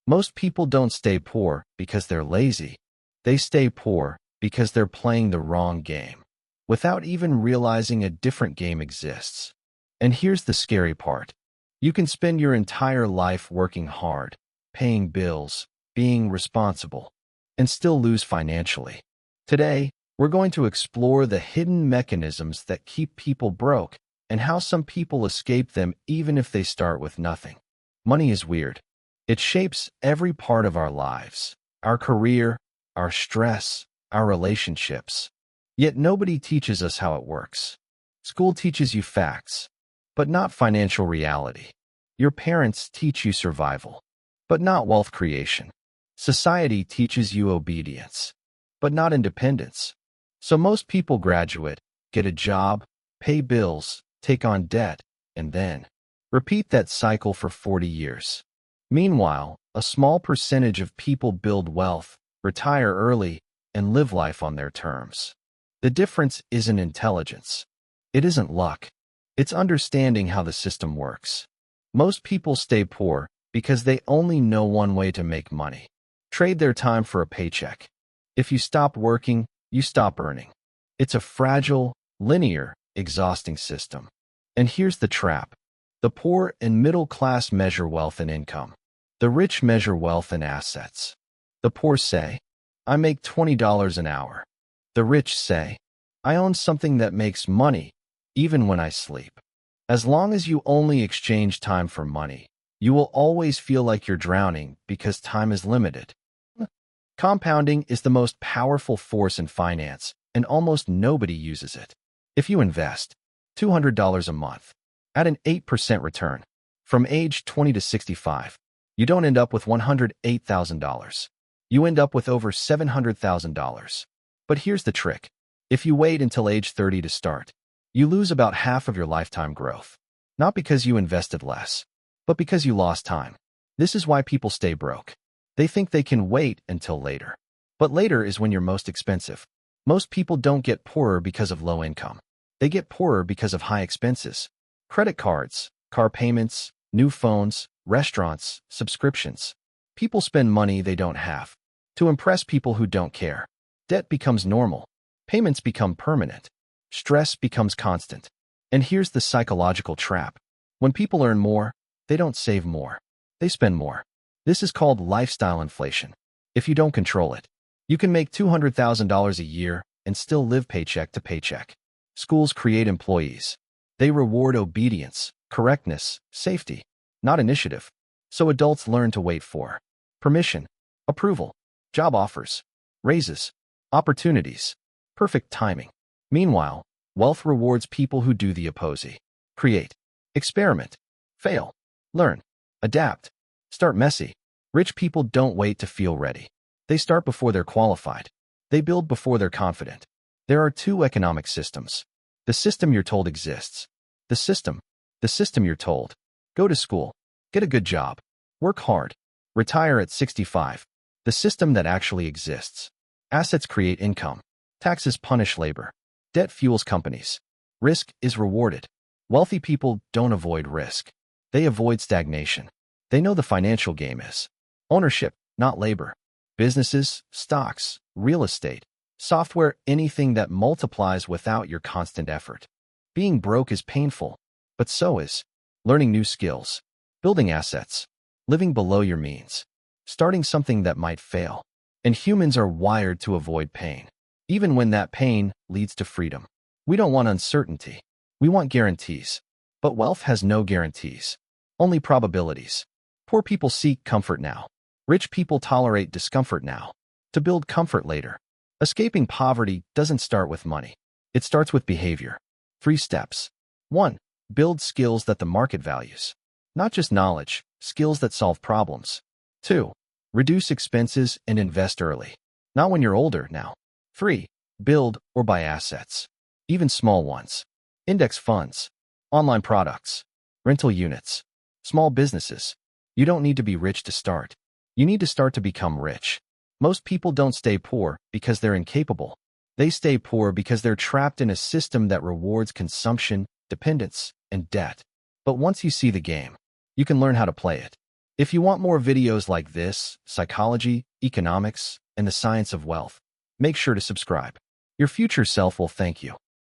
Most people don't stay poor because they're lazy. They stay poor because they're playing the wrong game, without even realizing a different game exists. And here's the scary part. You can spend your entire life working hard, paying bills, being responsible, and still lose financially. Today, we're going to explore the hidden mechanisms that keep people broke and how some people escape them even if they start with nothing. Money is weird. It shapes every part of our lives, our career, our stress, our relationships. Yet nobody teaches us how it works. School teaches you facts, but not financial reality. Your parents teach you survival, but not wealth creation. Society teaches you obedience, but not independence. So most people graduate, get a job, pay bills, take on debt, and then repeat that cycle for 40 years. Meanwhile, a small percentage of people build wealth, retire early, and live life on their terms. The difference isn't intelligence. It isn't luck. It's understanding how the system works. Most people stay poor because they only know one way to make money. Trade their time for a paycheck. If you stop working, you stop earning. It's a fragile, linear, exhausting system. And here's the trap. The poor and middle class measure wealth and income. The rich measure wealth and assets. The poor say, I make $20 an hour. The rich say, I own something that makes money, even when I sleep. As long as you only exchange time for money, you will always feel like you're drowning because time is limited. Compounding is the most powerful force in finance, and almost nobody uses it. If you invest $200 a month at an 8% return from age 20 to 65, you don't end up with $108,000. You end up with over $700,000. But here's the trick. If you wait until age 30 to start, you lose about half of your lifetime growth. Not because you invested less, but because you lost time. This is why people stay broke. They think they can wait until later. But later is when you're most expensive. Most people don't get poorer because of low income. They get poorer because of high expenses. Credit cards, car payments, new phones, restaurants, subscriptions. People spend money they don't have to impress people who don't care. Debt becomes normal. Payments become permanent. Stress becomes constant. And here's the psychological trap. When people earn more, they don't save more. They spend more. This is called lifestyle inflation. If you don't control it, you can make $200,000 a year and still live paycheck to paycheck. Schools create employees. They reward obedience, correctness, safety, not initiative. So adults learn to wait for permission, approval, job offers, raises, opportunities, perfect timing. Meanwhile, wealth rewards people who do the opposite. Create, experiment, fail, learn, adapt, start messy. Rich people don't wait to feel ready. They start before they're qualified. They build before they're confident. There are two economic systems. The system you're told exists. The system you're told. Go to school, get a good job, work hard, retire at 65. The system that actually exists. Assets create income. Taxes punish labor. Debt fuels companies. Risk is rewarded. Wealthy people don't avoid risk. They avoid stagnation. They know the financial game is ownership, not labor. Businesses, stocks, real estate, software, anything that multiplies without your constant effort. Being broke is painful, but so is learning new skills, building assets, living below your means, starting something that might fail. And humans are wired to avoid pain, even when that pain leads to freedom. We don't want uncertainty. We want guarantees. But wealth has no guarantees, only probabilities. Poor people seek comfort now. Rich people tolerate discomfort now to build comfort later. Escaping poverty doesn't start with money. It starts with behavior. 3 steps. 1. Build skills that the market values. Not just knowledge, skills that solve problems. 2. Reduce expenses and invest early. Not when you're older now. 3. Build or buy assets. Even small ones. Index funds. Online products. Rental units. Small businesses. You don't need to be rich to start. You need to start to become rich. Most people don't stay poor because they're incapable. They stay poor because they're trapped in a system that rewards consumption, dependence, and debt. But once you see the game, you can learn how to play it. If you want more videos like this, psychology, economics, and the science of wealth, make sure to subscribe. Your future self will thank you.